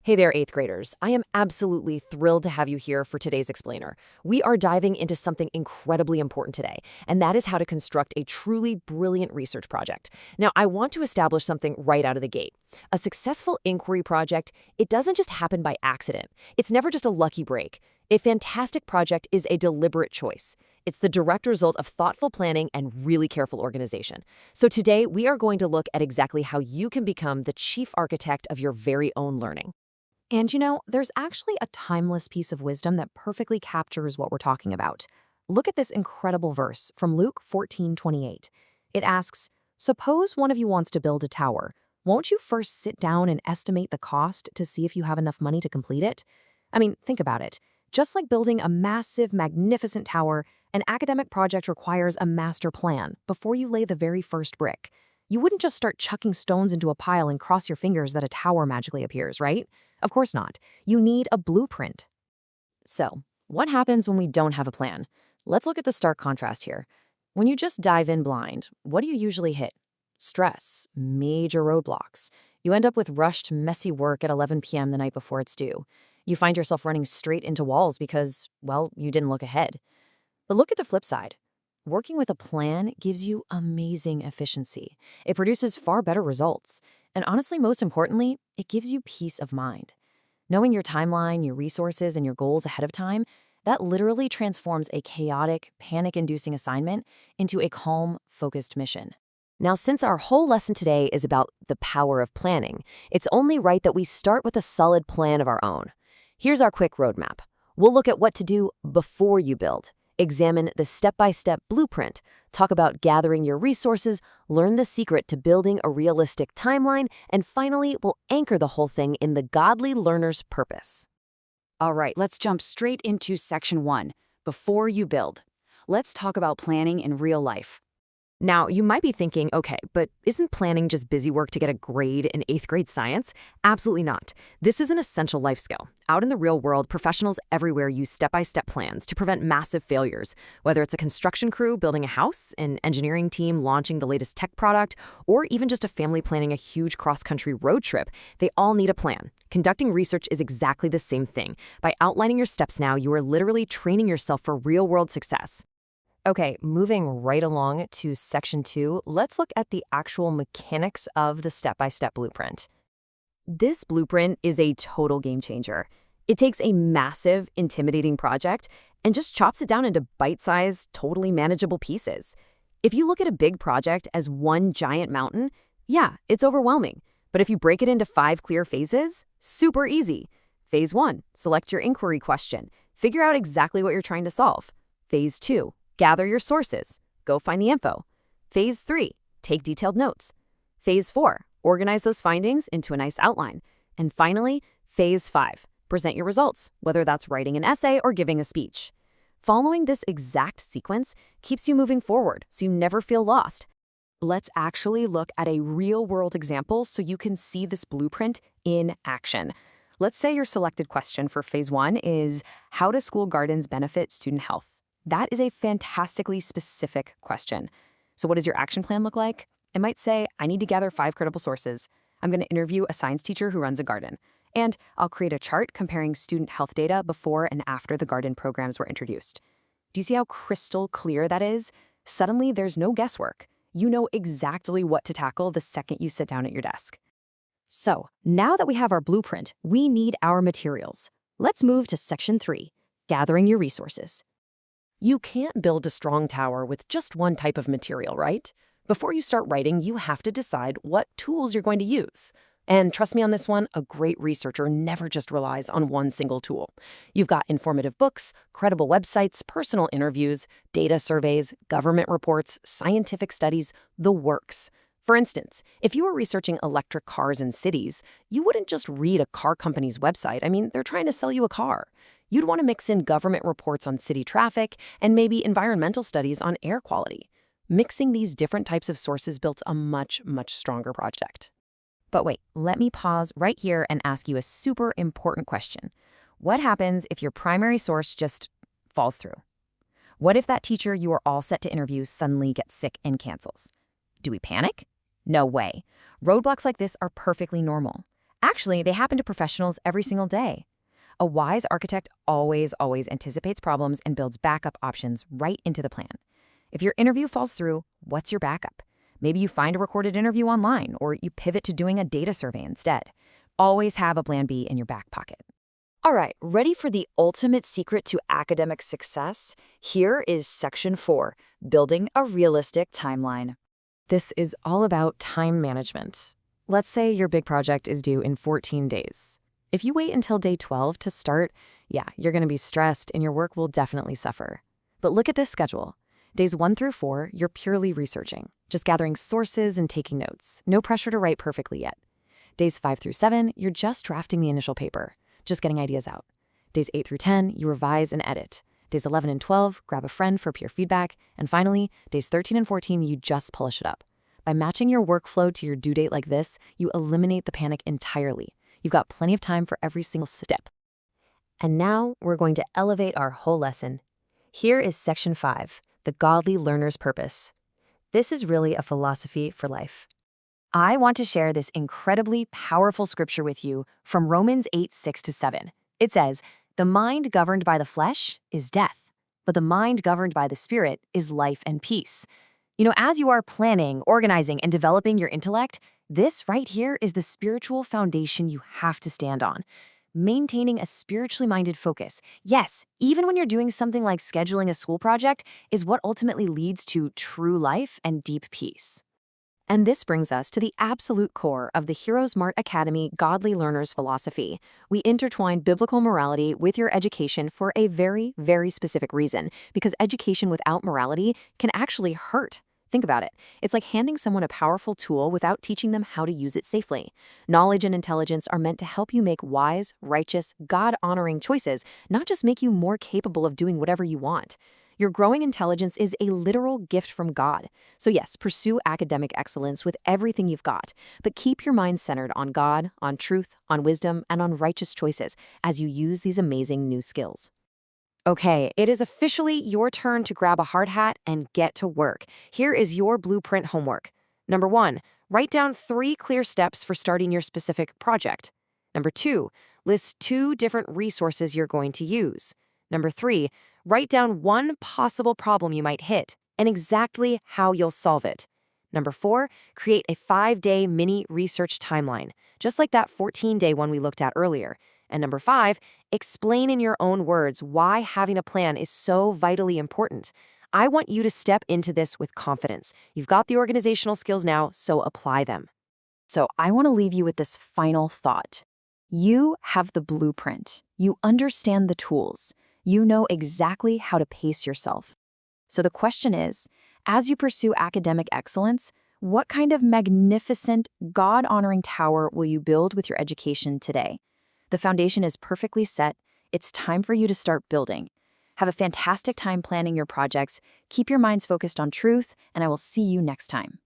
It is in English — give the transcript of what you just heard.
Hey there, 8th graders. I am absolutely thrilled to have you here for today's explainer. We are diving into something incredibly important today, and that is how to construct a truly brilliant research project. Now, I want to establish something right out of the gate. A successful inquiry project, it doesn't just happen by accident. It's never just a lucky break. A fantastic project is a deliberate choice. It's the direct result of thoughtful planning and really careful organization. So today, we are going to look at exactly how you can become the chief architect of your very own learning. And there's actually a timeless piece of wisdom that perfectly captures what we're talking about. Look at this incredible verse from Luke 14:28. It asks, "Suppose one of you wants to build a tower. Won't you first sit down and estimate the cost to see if you have enough money to complete it?" I mean, think about it. Just like building a massive, magnificent tower, an academic project requires a master plan before you lay the very first brick. You wouldn't just start chucking stones into a pile and cross your fingers that a tower magically appears, right? Of course not. You need a blueprint. So, what happens when we don't have a plan? Let's look at the stark contrast here. When you just dive in blind, what do you usually hit? Stress, major roadblocks. You end up with rushed, messy work at 11 p.m. the night before it's due. You find yourself running straight into walls because, well, you didn't look ahead. But look at the flip side. Working with a plan gives you amazing efficiency. It produces far better results. And honestly, most importantly, it gives you peace of mind. Knowing your timeline, your resources, and your goals ahead of time, that literally transforms a chaotic, panic-inducing assignment into a calm, focused mission. Now, since our whole lesson today is about the power of planning, it's only right that we start with a solid plan of our own. Here's our quick roadmap. We'll look at what to do before you build. Examine the step-by-step blueprint, talk about gathering your resources, learn the secret to building a realistic timeline, and finally, we'll anchor the whole thing in the godly learner's purpose. All right, let's jump straight into section 1, before you build. Let's talk about planning in real life. Now, you might be thinking, okay, but isn't planning just busy work to get a grade in 8th grade science? Absolutely not. This is an essential life skill. Out in the real world, professionals everywhere use step-by-step plans to prevent massive failures. Whether it's a construction crew building a house, an engineering team launching the latest tech product, or even just a family planning a huge cross-country road trip, they all need a plan. Conducting research is exactly the same thing. By outlining your steps now, you are literally training yourself for real-world success. Okay, moving right along to section 2, let's look at the actual mechanics of the step-by-step blueprint. This blueprint is a total game changer. It takes a massive, intimidating project and just chops it down into bite-sized, totally manageable pieces. If you look at a big project as one giant mountain, yeah, it's overwhelming. But if you break it into 5 clear phases, super easy. Phase 1, select your inquiry question. Figure out exactly what you're trying to solve. Phase 2, gather your sources. Go find the info. Phase 3, take detailed notes. Phase 4, organize those findings into a nice outline. And finally, Phase 5, present your results, whether that's writing an essay or giving a speech. Following this exact sequence keeps you moving forward so you never feel lost. Let's actually look at a real-world example so you can see this blueprint in action. Let's say your selected question for Phase 1 is, how do school gardens benefit student health? That is a fantastically specific question. So what does your action plan look like? It might say, I need to gather 5 credible sources. I'm going to interview a science teacher who runs a garden. And I'll create a chart comparing student health data before and after the garden programs were introduced. Do you see how crystal clear that is? Suddenly, there's no guesswork. You know exactly what to tackle the second you sit down at your desk. So, now that we have our blueprint, we need our materials. Let's move to section 3, gathering your resources. You can't build a strong tower with just one type of material, right? Before you start writing, you have to decide what tools you're going to use. And trust me on this one, a great researcher never just relies on one single tool. You've got informative books, credible websites, personal interviews, data surveys, government reports, scientific studies, the works. For instance, if you were researching electric cars in cities, you wouldn't just read a car company's website. I mean, they're trying to sell you a car. You'd want to mix in government reports on city traffic and maybe environmental studies on air quality. Mixing these different types of sources built a much, much stronger project. But wait, let me pause right here and ask you a super important question. What happens if your primary source just falls through? What if that teacher you are all set to interview suddenly gets sick and cancels? Do we panic? No way. Roadblocks like this are perfectly normal. Actually, they happen to professionals every single day. A wise architect always anticipates problems and builds backup options right into the plan. If your interview falls through, what's your backup? Maybe you find a recorded interview online, or you pivot to doing a data survey instead. Always have a plan B in your back pocket. All right, ready for the ultimate secret to academic success? Here is Section 4, Building a Realistic Timeline. This is all about time management. Let's say your big project is due in 14 days. If you wait until day 12 to start, you're going to be stressed and your work will definitely suffer. But look at this schedule. Days 1 through 4, you're purely researching, just gathering sources and taking notes. No pressure to write perfectly yet. Days 5 through 7, you're just drafting the initial paper, just getting ideas out. Days 8 through 10, you revise and edit. Days 11 and 12, grab a friend for peer feedback. And finally, days 13 and 14, you just polish it up. By matching your workflow to your due date like this, you eliminate the panic entirely. You've got plenty of time for every single step. And now we're going to elevate our whole lesson. Here is Section 5, the Godly Learner's Purpose. This is really a philosophy for life. I want to share this incredibly powerful scripture with you from Romans 8:6-7. It says, "The mind governed by the flesh is death, but the mind governed by the Spirit is life and peace." As you are planning, organizing, and developing your intellect, this right here is the spiritual foundation you have to stand on. Maintaining a spiritually minded focus, yes, even when you're doing something like scheduling a school project, is what ultimately leads to true life and deep peace. And this brings us to the absolute core of the HeroesMart Academy Godly Learners philosophy. We intertwine biblical morality with your education for a very, very specific reason, because education without morality can actually hurt. Think about it. It's like handing someone a powerful tool without teaching them how to use it safely. Knowledge and intelligence are meant to help you make wise, righteous, God-honoring choices, not just make you more capable of doing whatever you want. Your growing intelligence is a literal gift from God. So yes, pursue academic excellence with everything you've got, but keep your mind centered on God, on truth, on wisdom, and on righteous choices as you use these amazing new skills. Okay, it is officially your turn to grab a hard hat and get to work. Here is your blueprint homework. Number 1, write down 3 clear steps for starting your specific project. Number 2, list 2 different resources you're going to use. Number 3, write down 1 possible problem you might hit and exactly how you'll solve it. Number 4, create a 5-day mini research timeline, just like that 14-day one we looked at earlier. And number 5, explain in your own words why having a plan is so vitally important. I want you to step into this with confidence. You've got the organizational skills now, so apply them. So I want to leave you with this final thought. You have the blueprint. You understand the tools. You know exactly how to pace yourself. So the question is, as you pursue academic excellence, what kind of magnificent, God-honoring tower will you build with your education today? The foundation is perfectly set. It's time for you to start building. Have a fantastic time planning your projects. Keep your minds focused on truth, and I will see you next time.